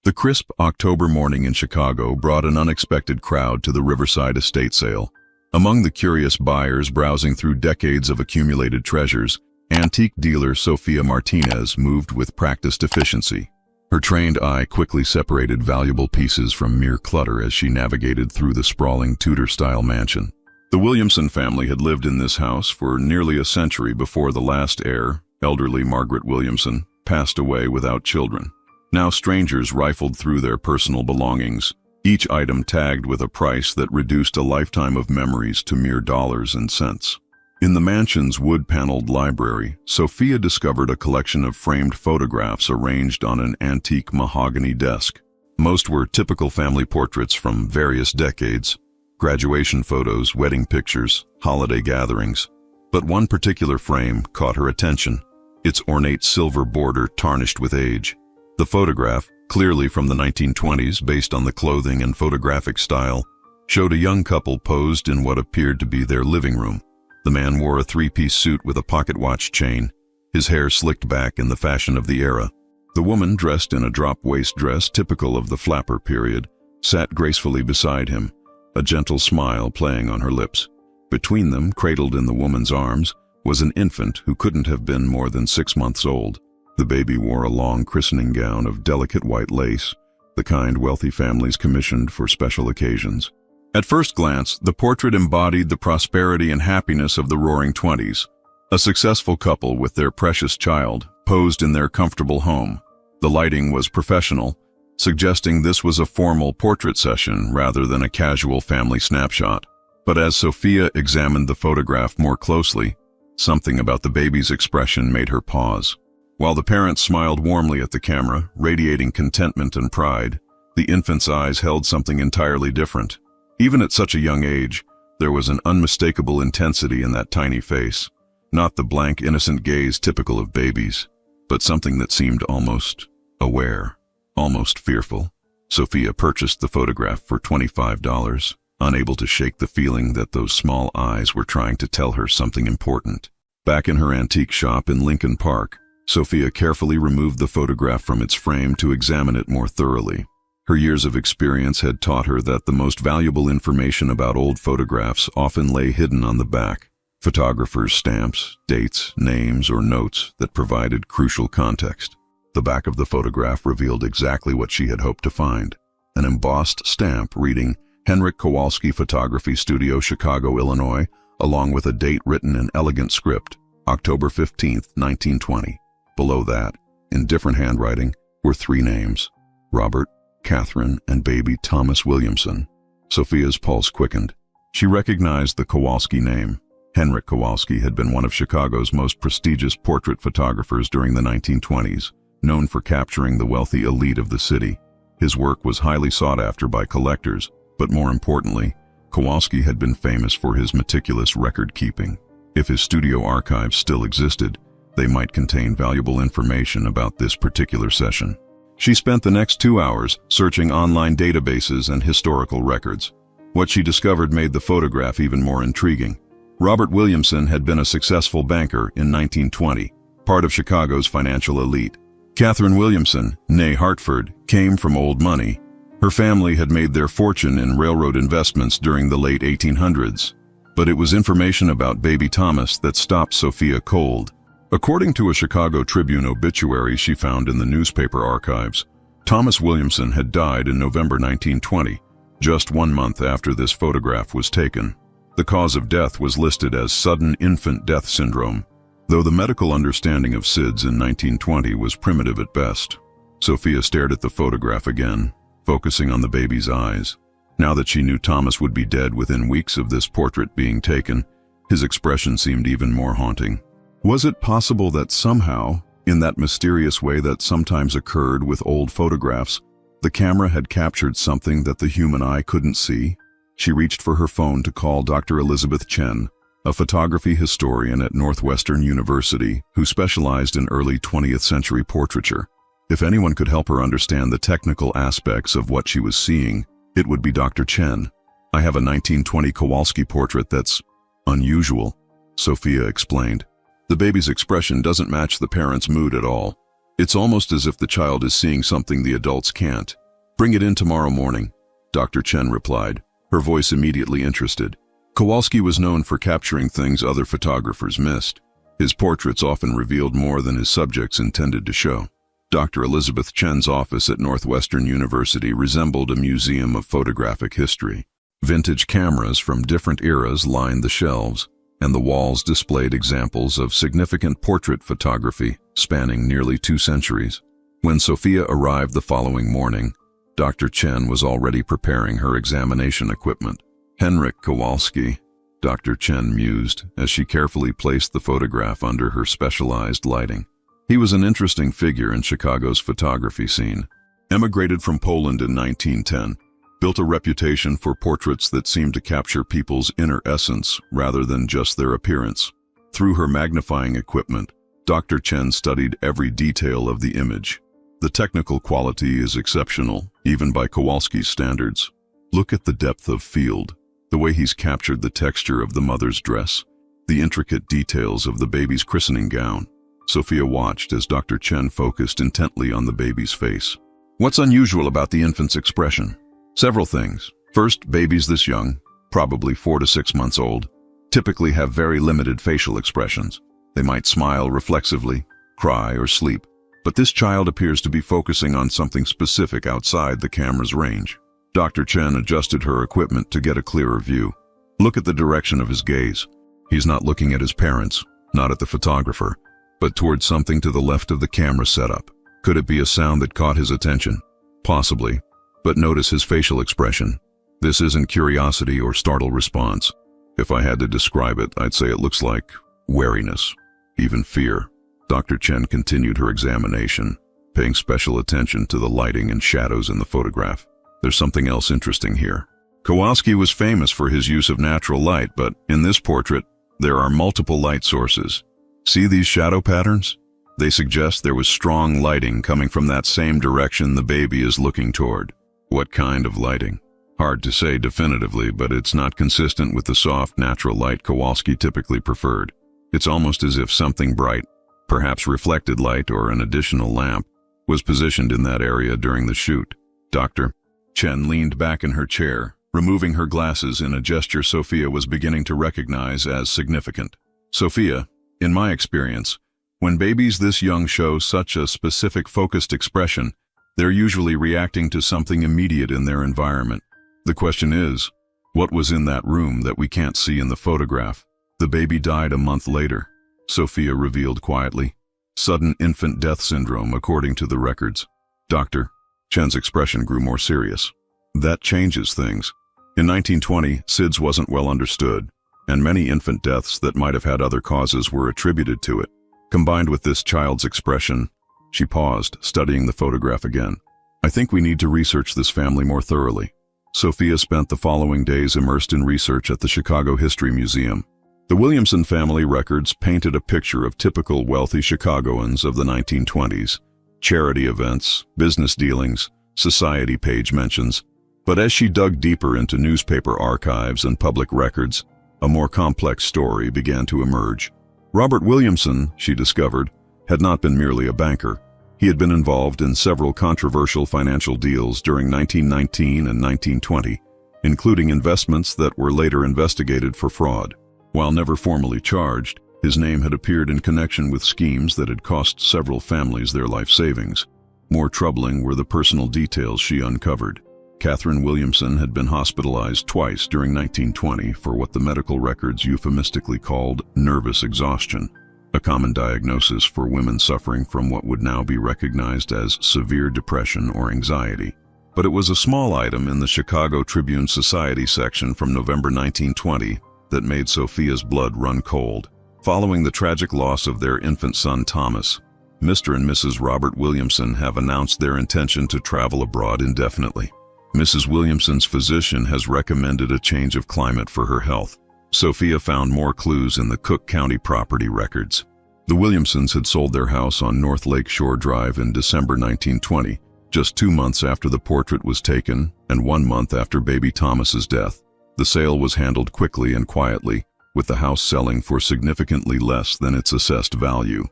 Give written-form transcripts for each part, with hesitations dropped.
The crisp October morning in Chicago brought an unexpected crowd to the Riverside estate sale. Among the curious buyers browsing through decades of accumulated treasures, antique dealer Sophia Martinez moved with practiced efficiency. Her trained eye quickly separated valuable pieces from mere clutter as she navigated through the sprawling Tudor-style mansion. The Williamson family had lived in this house for nearly a century before the last heir, elderly Margaret Williamson, passed away without children. Now strangers rifled through their personal belongings, each item tagged with a price that reduced a lifetime of memories to mere dollars and cents. In the mansion's wood-paneled library, Sophia discovered a collection of framed photographs arranged on an antique mahogany desk. Most were typical family portraits from various decades, graduation photos, wedding pictures, holiday gatherings. But one particular frame caught her attention, its ornate silver border tarnished with age. The photograph, clearly from the 1920s based on the clothing and photographic style, showed a young couple posed in what appeared to be their living room. The man wore a three-piece suit with a pocket watch chain, his hair slicked back in the fashion of the era. The woman, dressed in a drop-waist dress typical of the flapper period, sat gracefully beside him, a gentle smile playing on her lips. Between them, cradled in the woman's arms, was an infant who couldn't have been more than 6 months old. The baby wore a long christening gown of delicate white lace, the kind wealthy families commissioned for special occasions. At first glance, the portrait embodied the prosperity and happiness of the Roaring Twenties. A successful couple with their precious child, posed in their comfortable home. The lighting was professional, suggesting this was a formal portrait session rather than a casual family snapshot. But as Sophia examined the photograph more closely, something about the baby's expression made her pause. While the parents smiled warmly at the camera, radiating contentment and pride, the infant's eyes held something entirely different. Even at such a young age, there was an unmistakable intensity in that tiny face. Not the blank, innocent gaze typical of babies, but something that seemed almost aware, almost fearful. Sophia purchased the photograph for $25, unable to shake the feeling that those small eyes were trying to tell her something important. Back in her antique shop in Lincoln Park, Sophia carefully removed the photograph from its frame to examine it more thoroughly. Her years of experience had taught her that the most valuable information about old photographs often lay hidden on the back. Photographers' stamps, dates, names, or notes that provided crucial context. The back of the photograph revealed exactly what she had hoped to find. An embossed stamp reading Henryk Kowalski Photography Studio, Chicago, Illinois, along with a date written in elegant script, October 15, 1920. Below that, in different handwriting, were 3 names: Robert, Catherine, and baby Thomas Williamson. Sophia's pulse quickened. She recognized the Kowalski name. Henryk Kowalski had been one of Chicago's most prestigious portrait photographers during the 1920s, known for capturing the wealthy elite of the city. His work was highly sought after by collectors, but more importantly, Kowalski had been famous for his meticulous record-keeping. If his studio archives still existed, they might contain valuable information about this particular session. She spent the next 2 hours searching online databases and historical records. What she discovered made the photograph even more intriguing. Robert Williamson had been a successful banker in 1920, part of Chicago's financial elite. Catherine Williamson, née Hartford, came from old money. Her family had made their fortune in railroad investments during the late 1800s. But it was information about baby Thomas that stopped Sophia cold. According to a Chicago Tribune obituary she found in the newspaper archives, Thomas Williamson had died in November 1920, just 1 month after this photograph was taken. The cause of death was listed as sudden infant death syndrome, though the medical understanding of SIDS in 1920 was primitive at best. Sophia stared at the photograph again, focusing on the baby's eyes. Now that she knew Thomas would be dead within weeks of this portrait being taken, his expression seemed even more haunting. Was it possible that somehow, in that mysterious way that sometimes occurred with old photographs, the camera had captured something that the human eye couldn't see? She reached for her phone to call Dr. Elizabeth Chen, a photography historian at Northwestern University who specialized in early 20th century portraiture. If anyone could help her understand the technical aspects of what she was seeing, it would be Dr. Chen. "I have a 1920 Kowalski portrait that's unusual," Sophia explained. "The baby's expression doesn't match the parents' mood at all. It's almost as if the child is seeing something the adults can't. Bring it in tomorrow morning, Dr. Chen replied, her voice immediately interested. Kowalski was known for capturing things other photographers missed. His portraits often revealed more than his subjects intended to show. Dr. Elizabeth Chen's office at Northwestern University resembled a museum of photographic history. Vintage cameras from different eras lined the shelves, and the walls displayed examples of significant portrait photography spanning nearly 2 centuries. When Sophia arrived the following morning, Dr. Chen was already preparing her examination equipment. Henryk Kowalski, Dr. Chen mused as she carefully placed the photograph under her specialized lighting. He was an interesting figure in Chicago's photography scene. Emigrated from Poland in 1910, built a reputation for portraits that seemed to capture people's inner essence rather than just their appearance. Through her magnifying equipment, Dr. Chen studied every detail of the image. The technical quality is exceptional, even by Kowalski's standards. Look at the depth of field, the way he's captured the texture of the mother's dress, the intricate details of the baby's christening gown. Sophia watched as Dr. Chen focused intently on the baby's face. What's unusual about the infant's expression? Several things. First, babies this young, probably 4 to 6 months old, typically have very limited facial expressions. They might smile reflexively, cry, or sleep. But this child appears to be focusing on something specific outside the camera's range. Dr. Chen adjusted her equipment to get a clearer view. Look at the direction of his gaze. He's not looking at his parents, not at the photographer, but towards something to the left of the camera setup. Could it be a sound that caught his attention? Possibly. But notice his facial expression. This isn't curiosity or startled response. If I had to describe it, I'd say it looks like wariness, even fear. Dr. Chen continued her examination, paying special attention to the lighting and shadows in the photograph. There's something else interesting here. Kowalski was famous for his use of natural light, but in this portrait, there are multiple light sources. See these shadow patterns? They suggest there was strong lighting coming from that same direction the baby is looking toward. What kind of lighting? Hard to say definitively, but it's not consistent with the soft, natural light Kowalski typically preferred. It's almost as if something bright, perhaps reflected light or an additional lamp, was positioned in that area during the shoot. Dr. Chen leaned back in her chair, removing her glasses in a gesture Sophia was beginning to recognize as significant. Sophia, in my experience, when babies this young show such a specific focused expression, they're usually reacting to something immediate in their environment. The question is, what was in that room that we can't see in the photograph? The baby died a month later, Sophia revealed quietly. Sudden infant death syndrome, according to the records. Dr. Chen's expression grew more serious. That changes things. In 1920, SIDS wasn't well understood, and many infant deaths that might have had other causes were attributed to it. Combined with this child's expression, she paused, studying the photograph again. I think we need to research this family more thoroughly. Sophia spent the following days immersed in research at the Chicago History Museum. The Williamson family records painted a picture of typical wealthy Chicagoans of the 1920s. Charity events, business dealings, society page mentions. But as she dug deeper into newspaper archives and public records, a more complex story began to emerge. Robert Williamson, she discovered, had not been merely a banker. He had been involved in several controversial financial deals during 1919 and 1920, including investments that were later investigated for fraud. While never formally charged, his name had appeared in connection with schemes that had cost several families their life savings. More troubling were the personal details she uncovered. Catherine Williamson had been hospitalized twice during 1920 for what the medical records euphemistically called nervous exhaustion, a common diagnosis for women suffering from what would now be recognized as severe depression or anxiety. But it was a small item in the Chicago Tribune Society section from November 1920 that made Sophia's blood run cold. Following the tragic loss of their infant son Thomas, Mr. and Mrs. Robert Williamson have announced their intention to travel abroad indefinitely. Mrs. Williamson's physician has recommended a change of climate for her health. Sophia found more clues in the Cook County property records. The Williamsons had sold their house on North Lake Shore Drive in December 1920, just 2 months after the portrait was taken and 1 month after baby Thomas's death. The sale was handled quickly and quietly, with the house selling for significantly less than its assessed value.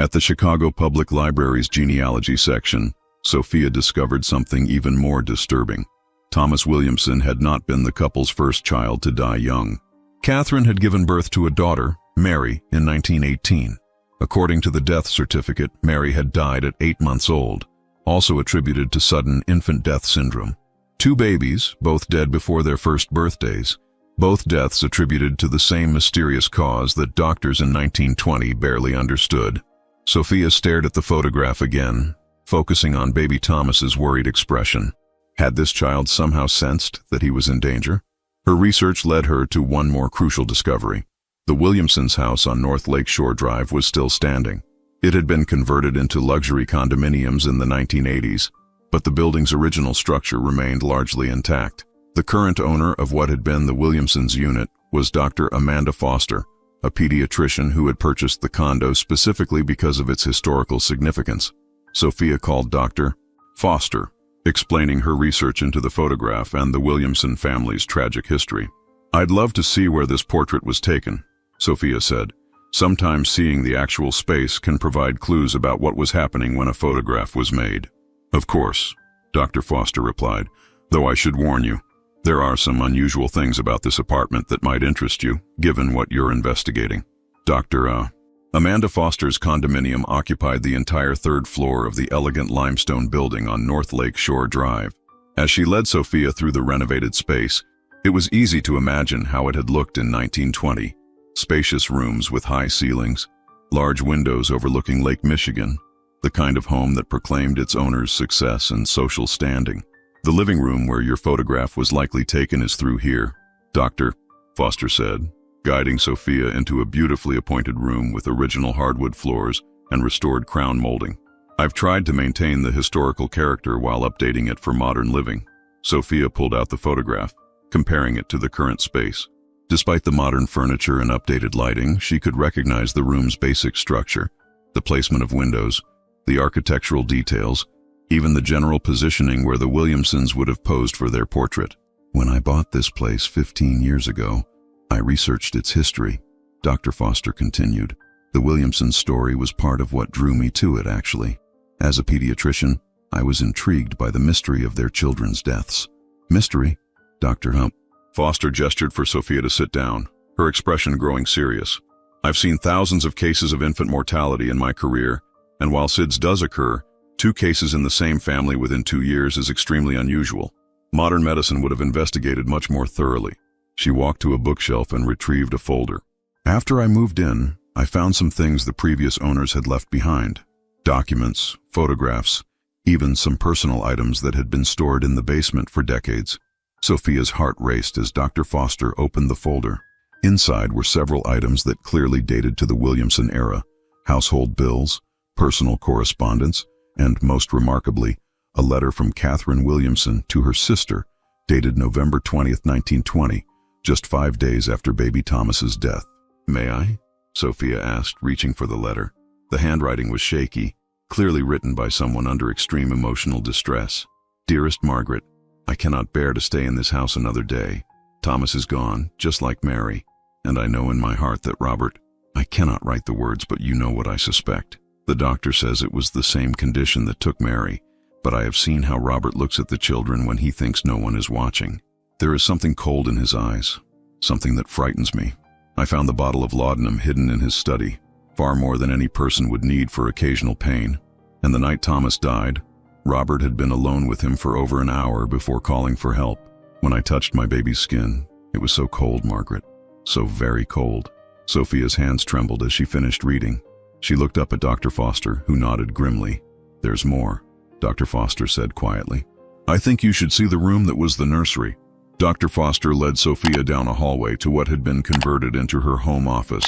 At the Chicago Public Library's genealogy section, Sophia discovered something even more disturbing. Thomas Williamson had not been the couple's first child to die young. Catherine had given birth to a daughter, Mary, in 1918. According to the death certificate, Mary had died at 8 months old, also attributed to sudden infant death syndrome. 2 babies, both dead before their first birthdays, both deaths attributed to the same mysterious cause that doctors in 1920 barely understood. Sophia stared at the photograph again, focusing on baby Thomas's worried expression. Had this child somehow sensed that he was in danger? Her research led her to one more crucial discovery. The Williamsons' house on North Lakeshore Drive was still standing. It had been converted into luxury condominiums in the 1980s, but the building's original structure remained largely intact. The current owner of what had been the Williamsons' unit was Dr. Amanda Foster, a pediatrician who had purchased the condo specifically because of its historical significance. Sophia called Dr. Foster, explaining her research into the photograph and the Williamson family's tragic history. "I'd love to see where this portrait was taken," Sophia said. "Sometimes seeing the actual space can provide clues about what was happening when a photograph was made." "Of course," Dr. Foster replied, "though I should warn you, there are some unusual things about this apartment that might interest you, given what you're investigating." Amanda Foster's condominium occupied the entire 3rd floor of the elegant limestone building on North Lake Shore Drive. As she led Sophia through the renovated space, it was easy to imagine how it had looked in 1920. Spacious rooms with high ceilings, large windows overlooking Lake Michigan, the kind of home that proclaimed its owner's success and social standing. "The living room where your photograph was likely taken is through here," Dr. Foster said, guiding Sophia into a beautifully appointed room with original hardwood floors and restored crown molding. "I've tried to maintain the historical character while updating it for modern living." Sophia pulled out the photograph, comparing it to the current space. Despite the modern furniture and updated lighting, she could recognize the room's basic structure, the placement of windows, the architectural details, even the general positioning where the Williamsons would have posed for their portrait. "When I bought this place 15 years ago, I researched its history," Dr. Foster continued. "The Williamson story was part of what drew me to it, actually. As a pediatrician, I was intrigued by the mystery of their children's deaths." "Mystery?" Dr. Foster gestured for Sophia to sit down, her expression growing serious. "I've seen thousands of cases of infant mortality in my career, and while SIDS does occur, 2 cases in the same family within 2 years is extremely unusual. Modern medicine would have investigated much more thoroughly." She walked to a bookshelf and retrieved a folder. "After I moved in, I found some things the previous owners had left behind. Documents, photographs, even some personal items that had been stored in the basement for decades." Sophia's heart raced as Dr. Foster opened the folder. Inside were several items that clearly dated to the Williamson era: household bills, personal correspondence, and, most remarkably, a letter from Catherine Williamson to her sister, dated November 20th, 1920, just 5 days after baby Thomas's death. "May I?" Sophia asked, reaching for the letter. The handwriting was shaky, clearly written by someone under extreme emotional distress. "Dearest Margaret, I cannot bear to stay in this house another day. Thomas is gone, just like Mary, and I know in my heart that Robert—" I cannot write the words, but you know what I suspect. "The doctor says it was the same condition that took Mary, but I have seen how Robert looks at the children when he thinks no one is watching. There is something cold in his eyes, something that frightens me. I found the bottle of laudanum hidden in his study, far more than any person would need for occasional pain. And the night Thomas died, Robert had been alone with him for over an hour before calling for help. When I touched my baby's skin, it was so cold, Margaret, so very cold." Sophia's hands trembled as she finished reading. She looked up at Dr. Foster, who nodded grimly. "There's more," Dr. Foster said quietly. "I think you should see the room that was the nursery." Dr. Foster led Sophia down a hallway to what had been converted into her home office.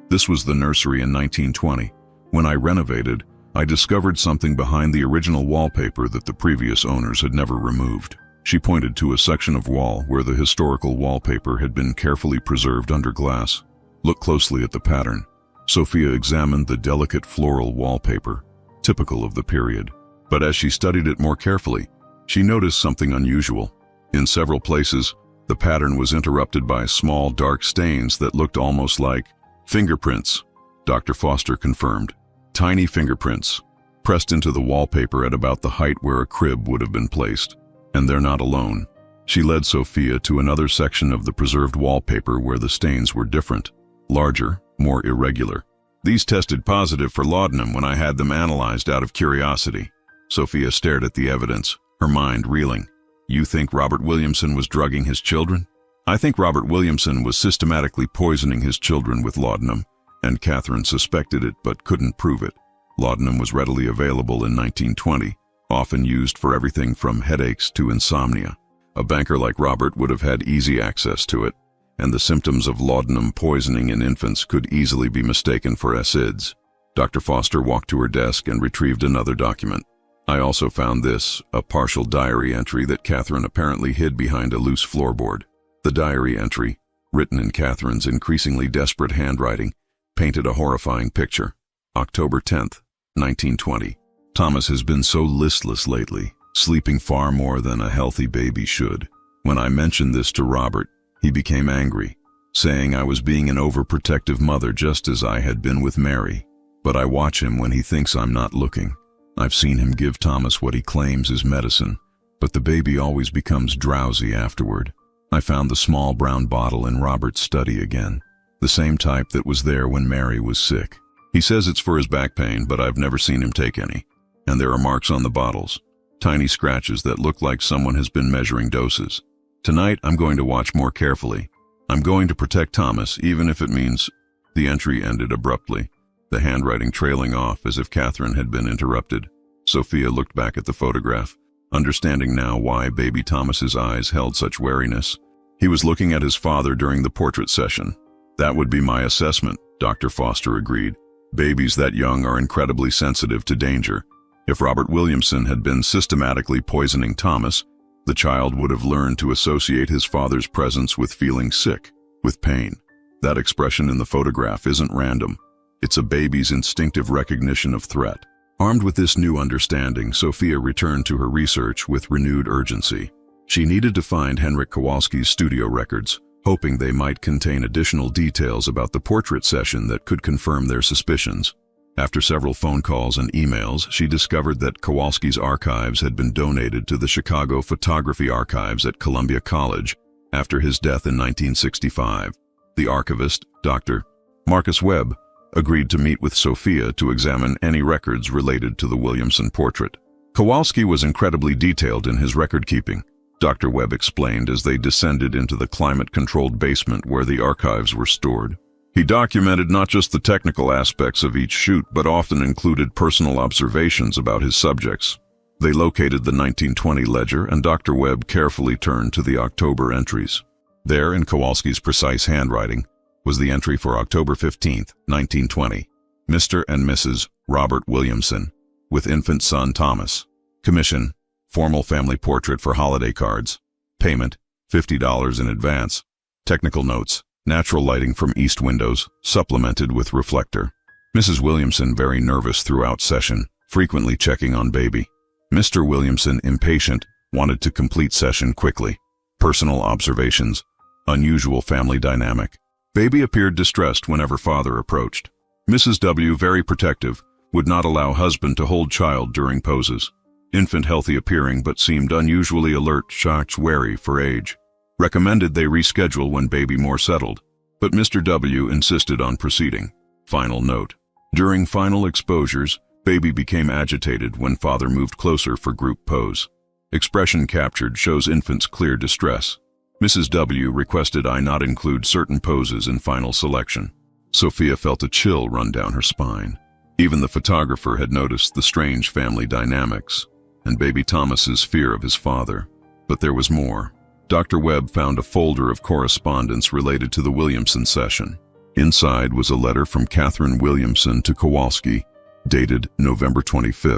"This was the nursery in 1920. When I renovated, I discovered something behind the original wallpaper that the previous owners had never removed." She pointed to a section of wall where the historical wallpaper had been carefully preserved under glass. "Look closely at the pattern." Sophia examined the delicate floral wallpaper, typical of the period. But as she studied it more carefully, she noticed something unusual. In several places, the pattern was interrupted by small dark stains that looked almost like fingerprints, Dr. Foster confirmed. Tiny fingerprints, pressed into the wallpaper at about the height where a crib would have been placed. And they're not alone. She led Sophia to another section of the preserved wallpaper where the stains were different, larger, more irregular. These tested positive for laudanum when I had them analyzed out of curiosity. Sophia stared at the evidence, her mind reeling. You think Robert Williamson was drugging his children? I think Robert Williamson was systematically poisoning his children with laudanum, and Catherine suspected it but couldn't prove it. Laudanum was readily available in 1920, often used for everything from headaches to insomnia. A banker like Robert would have had easy access to it, and the symptoms of laudanum poisoning in infants could easily be mistaken for SIDS. Dr. Foster walked to her desk and retrieved another document. I also found this, a partial diary entry that Catherine apparently hid behind a loose floorboard. The diary entry, written in Catherine's increasingly desperate handwriting, painted a horrifying picture. October 10th, 1920. Thomas has been so listless lately, sleeping far more than a healthy baby should. When I mentioned this to Robert, he became angry, saying I was being an overprotective mother just as I had been with Mary. But I watch him when he thinks I'm not looking. I've seen him give Thomas what he claims is medicine, but the baby always becomes drowsy afterward. I found the small brown bottle in Robert's study again, the same type that was there when Mary was sick. He says it's for his back pain, but I've never seen him take any. And there are marks on the bottles, tiny scratches that look like someone has been measuring doses. Tonight, I'm going to watch more carefully. I'm going to protect Thomas, even if it means... The entry ended abruptly, the handwriting trailing off as if Catherine had been interrupted. Sophia looked back at the photograph, understanding now why baby Thomas's eyes held such wariness. He was looking at his father during the portrait session. That would be my assessment, Dr. Foster agreed. Babies that young are incredibly sensitive to danger. If Robert Williamson had been systematically poisoning Thomas, the child would have learned to associate his father's presence with feeling sick, with pain. That expression in the photograph isn't random. It's a baby's instinctive recognition of threat. Armed with this new understanding, Sophia returned to her research with renewed urgency. She needed to find Henryk Kowalski's studio records, hoping they might contain additional details about the portrait session that could confirm their suspicions. After several phone calls and emails, she discovered that Kowalski's archives had been donated to the Chicago Photography Archives at Columbia College after his death in 1965. The archivist, Dr. Marcus Webb, agreed to meet with Sophia to examine any records related to the Williamson portrait. Kowalski was incredibly detailed in his record-keeping, Dr. Webb explained as they descended into the climate-controlled basement where the archives were stored. He documented not just the technical aspects of each shoot, but often included personal observations about his subjects. They located the 1920 ledger, and Dr. Webb carefully turned to the October entries. There, in Kowalski's precise handwriting, was the entry for October 15, 1920. Mr. and Mrs. Robert Williamson, with infant son Thomas. Commission, formal family portrait for holiday cards. Payment, $50 in advance. Technical notes, natural lighting from east windows, supplemented with reflector. Mrs. Williamson very nervous throughout session, frequently checking on baby. Mr. Williamson impatient, wanted to complete session quickly. Personal observations, unusual family dynamic. Baby appeared distressed whenever father approached. Mrs. W. very protective, would not allow husband to hold child during poses. Infant healthy appearing but seemed unusually alert, shocked, wary for age. Recommended they reschedule when baby more settled, but Mr. W. insisted on proceeding. Final note. During final exposures, baby became agitated when father moved closer for group pose. Expression captured shows infant's clear distress. Mrs. W. requested I not include certain poses in final selection. Sophia felt a chill run down her spine. Even the photographer had noticed the strange family dynamics and baby Thomas's fear of his father. But there was more. Dr. Webb found a folder of correspondence related to the Williamson session. Inside was a letter from Catherine Williamson to Kowalski, dated November 25,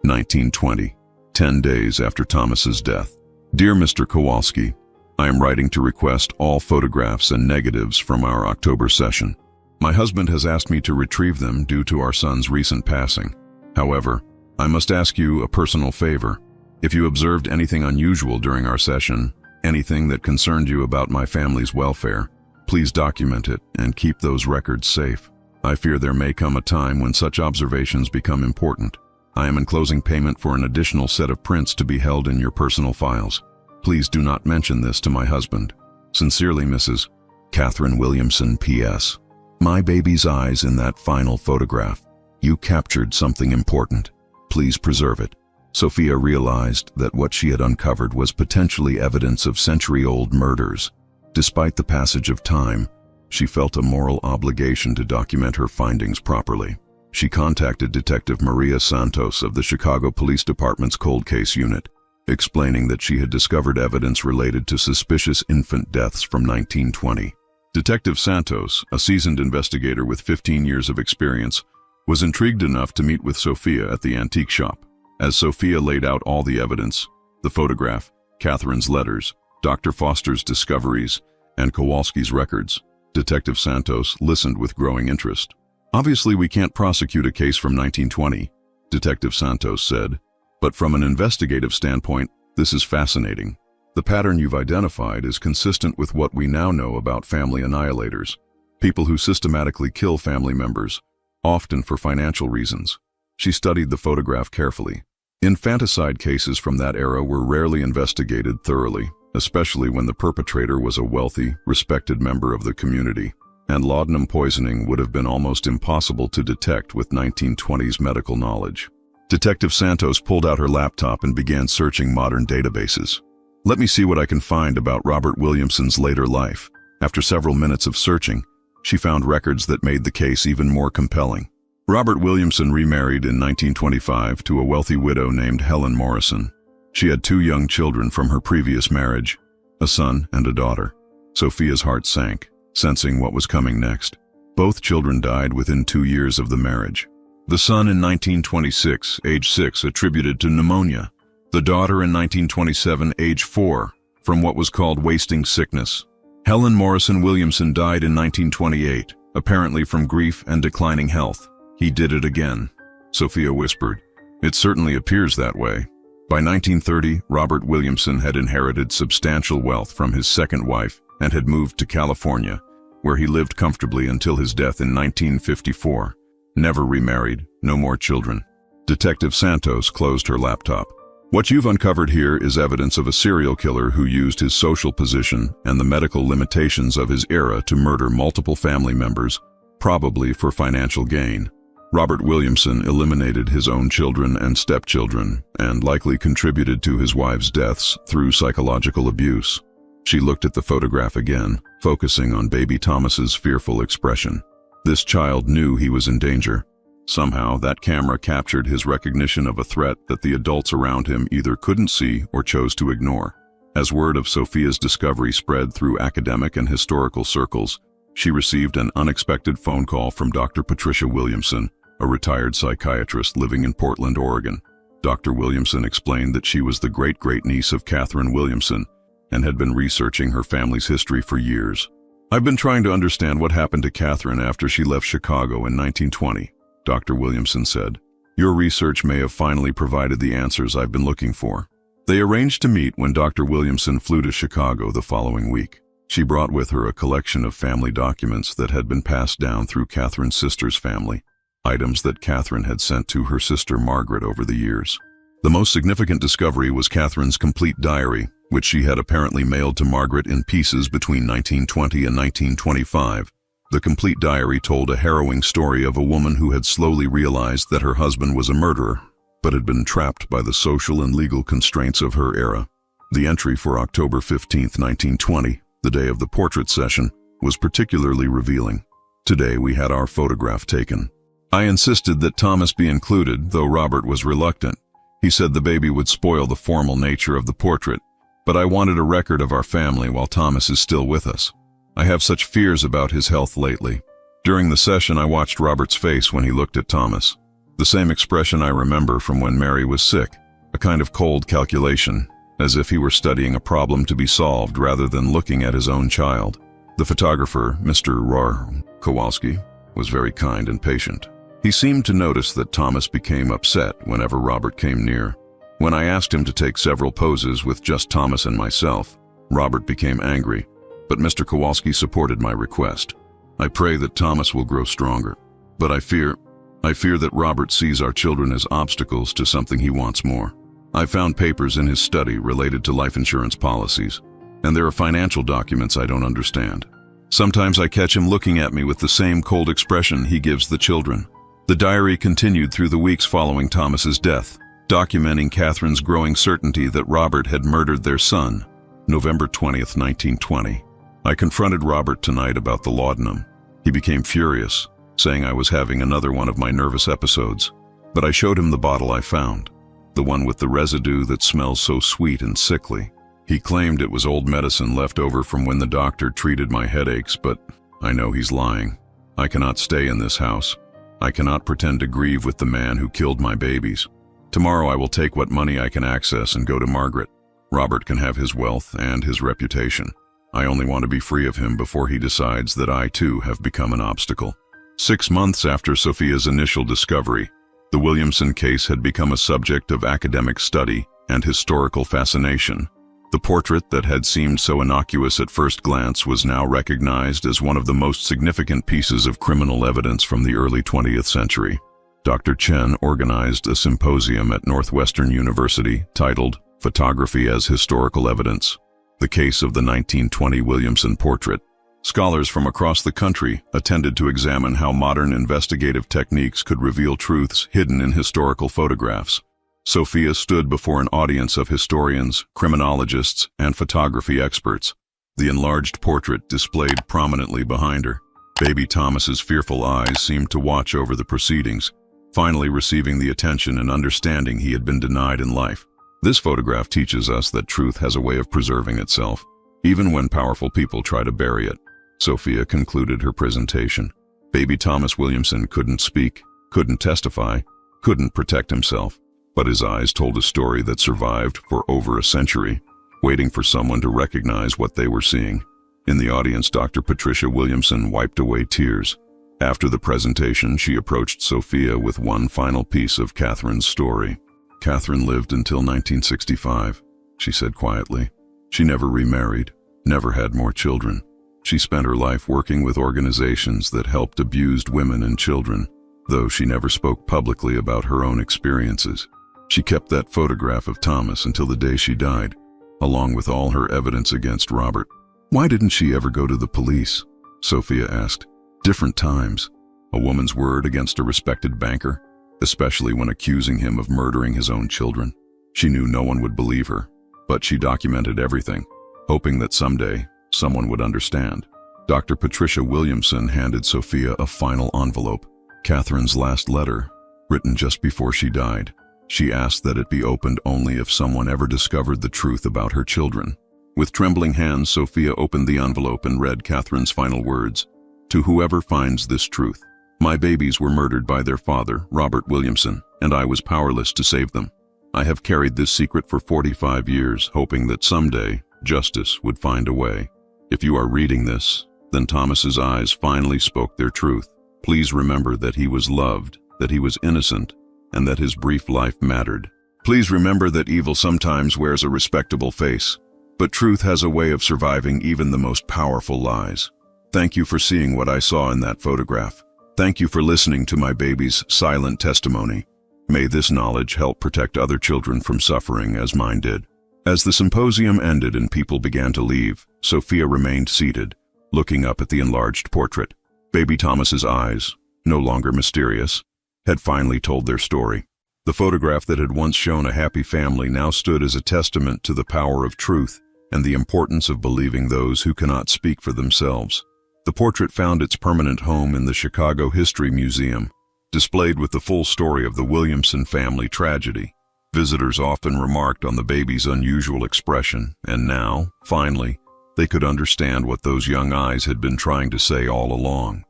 1920, 10 days after Thomas's death. Dear Mr. Kowalski, I am writing to request all photographs and negatives from our October session. My husband has asked me to retrieve them due to our son's recent passing. However, I must ask you a personal favor. If you observed anything unusual during our session, anything that concerned you about my family's welfare, please document it and keep those records safe. I fear there may come a time when such observations become important. I am enclosing payment for an additional set of prints to be held in your personal files. Please do not mention this to my husband. Sincerely, Mrs. Catherine Williamson, P.S. My baby's eyes in that final photograph. You captured something important. Please preserve it. Sophia realized that what she had uncovered was potentially evidence of century-old murders. Despite the passage of time, she felt a moral obligation to document her findings properly. She contacted Detective Maria Santos of the Chicago Police Department's Cold Case Unit, explaining that she had discovered evidence related to suspicious infant deaths from 1920. Detective Santos, a seasoned investigator with 15 years of experience, was intrigued enough to meet with Sophia at the antique shop. As Sophia laid out all the evidence, the photograph, Catherine's letters, Dr. Foster's discoveries, and Kowalski's records, Detective Santos listened with growing interest. Obviously, we can't prosecute a case from 1920, Detective Santos said, but from an investigative standpoint, this is fascinating. The pattern you've identified is consistent with what we now know about family annihilators, people who systematically kill family members, often for financial reasons. She studied the photograph carefully. Infanticide cases from that era were rarely investigated thoroughly, especially when the perpetrator was a wealthy, respected member of the community, and laudanum poisoning would have been almost impossible to detect with 1920s medical knowledge. Detective Santos pulled out her laptop and began searching modern databases. Let me see what I can find about Robert Williamson's later life. After several minutes of searching, she found records that made the case even more compelling. Robert Williamson remarried in 1925 to a wealthy widow named Helen Morrison. She had 2 young children from her previous marriage, a son and a daughter. Sophia's heart sank, sensing what was coming next. Both children died within 2 years of the marriage. The son in 1926, age 6, attributed to pneumonia. The daughter in 1927, age 4, from what was called wasting sickness. Helen Morrison Williamson died in 1928, apparently from grief and declining health. He did it again, Sophia whispered. It certainly appears that way. By 1930, Robert Williamson had inherited substantial wealth from his second wife and had moved to California, where he lived comfortably until his death in 1954. Never remarried, no more children. Detective Santos closed her laptop. What you've uncovered here is evidence of a serial killer who used his social position and the medical limitations of his era to murder multiple family members, probably for financial gain. Robert Williamson eliminated his own children and stepchildren and likely contributed to his wife's deaths through psychological abuse. She looked at the photograph again, focusing on baby Thomas's fearful expression. This child knew he was in danger. Somehow, that camera captured his recognition of a threat that the adults around him either couldn't see or chose to ignore. As word of Sophia's discovery spread through academic and historical circles, she received an unexpected phone call from Dr. Patricia Williamson, a retired psychiatrist living in Portland, Oregon. Dr. Williamson explained that she was the great-great-niece of Catherine Williamson and had been researching her family's history for years. I've been trying to understand what happened to Catherine after she left Chicago in 1920, Dr. Williamson said. Your research may have finally provided the answers I've been looking for. They arranged to meet when Dr. Williamson flew to Chicago the following week. She brought with her a collection of family documents that had been passed down through Catherine's sister's family, items that Catherine had sent to her sister Margaret over the years. The most significant discovery was Catherine's complete diary, which she had apparently mailed to Margaret in pieces between 1920 and 1925. The complete diary told a harrowing story of a woman who had slowly realized that her husband was a murderer, but had been trapped by the social and legal constraints of her era. The entry for October 15, 1920, the day of the portrait session, was particularly revealing. Today we had our photograph taken. I insisted that Thomas be included, though Robert was reluctant. He said the baby would spoil the formal nature of the portrait, but I wanted a record of our family while Thomas is still with us. I have such fears about his health lately. During the session, I watched Robert's face when he looked at Thomas. The same expression I remember from when Mary was sick, a kind of cold calculation, as if he were studying a problem to be solved rather than looking at his own child. The photographer, Mr. Kowalski, was very kind and patient. He seemed to notice that Thomas became upset whenever Robert came near. When I asked him to take several poses with just Thomas and myself, Robert became angry, but Mr. Kowalski supported my request. I pray that Thomas will grow stronger. But I fear that Robert sees our children as obstacles to something he wants more. I found papers in his study related to life insurance policies, and there are financial documents I don't understand. Sometimes I catch him looking at me with the same cold expression he gives the children. The diary continued through the weeks following Thomas's death, documenting Catherine's growing certainty that Robert had murdered their son. November 20th, 1920. I confronted Robert tonight about the laudanum. He became furious, saying I was having another one of my nervous episodes. But I showed him the bottle I found, the one with the residue that smells so sweet and sickly. He claimed it was old medicine left over from when the doctor treated my headaches, but I know he's lying. I cannot stay in this house. I cannot pretend to grieve with the man who killed my babies. Tomorrow I will take what money I can access and go to Margaret. Robert can have his wealth and his reputation. I only want to be free of him before he decides that I too have become an obstacle. 6 months after Sophia's initial discovery, the Williamson case had become a subject of academic study and historical fascination. The portrait that had seemed so innocuous at first glance was now recognized as one of the most significant pieces of criminal evidence from the early 20th century. Dr. Chen organized a symposium at Northwestern University titled Photography as Historical Evidence, the case of the 1920 Williamson portrait. Scholars from across the country attended to examine how modern investigative techniques could reveal truths hidden in historical photographs. Sophia stood before an audience of historians, criminologists, and photography experts. The enlarged portrait displayed prominently behind her. Baby Thomas's fearful eyes seemed to watch over the proceedings, finally receiving the attention and understanding he had been denied in life. This photograph teaches us that truth has a way of preserving itself, even when powerful people try to bury it. Sophia concluded her presentation. Baby Thomas Williamson couldn't speak, couldn't testify, couldn't protect himself, but his eyes told a story that survived for over a century, waiting for someone to recognize what they were seeing. In the audience, Dr. Patricia Williamson wiped away tears. After the presentation, she approached Sophia with one final piece of Catherine's story. Catherine lived until 1965, she said quietly. She never remarried, never had more children. She spent her life working with organizations that helped abused women and children, though she never spoke publicly about her own experiences. She kept that photograph of Thomas until the day she died, along with all her evidence against Robert. Why didn't she ever go to the police? Sophia asked. Different times. A woman's word against a respected banker, especially when accusing him of murdering his own children. She knew no one would believe her, but she documented everything, hoping that someday someone would understand. Dr. Patricia Williamson handed Sophia a final envelope, Catherine's last letter, written just before she died. She asked that it be opened only if someone ever discovered the truth about her children. With trembling hands, Sophia opened the envelope and read Catherine's final words. To whoever finds this truth, my babies were murdered by their father, Robert Williamson, and I was powerless to save them. I have carried this secret for 45 years, hoping that someday justice would find a way. If you are reading this, then Thomas's eyes finally spoke their truth. Please remember that he was loved, that he was innocent, and that his brief life mattered. Please remember that evil sometimes wears a respectable face, but truth has a way of surviving even the most powerful lies. Thank you for seeing what I saw in that photograph. Thank you for listening to my baby's silent testimony. May this knowledge help protect other children from suffering as mine did. As the symposium ended and people began to leave, Sophia remained seated, looking up at the enlarged portrait. Baby Thomas's eyes, no longer mysterious, had finally told their story. The photograph that had once shown a happy family now stood as a testament to the power of truth and the importance of believing those who cannot speak for themselves. The portrait found its permanent home in the Chicago History Museum, displayed with the full story of the Williamson family tragedy. Visitors often remarked on the baby's unusual expression, and now, finally, they could understand what those young eyes had been trying to say all along.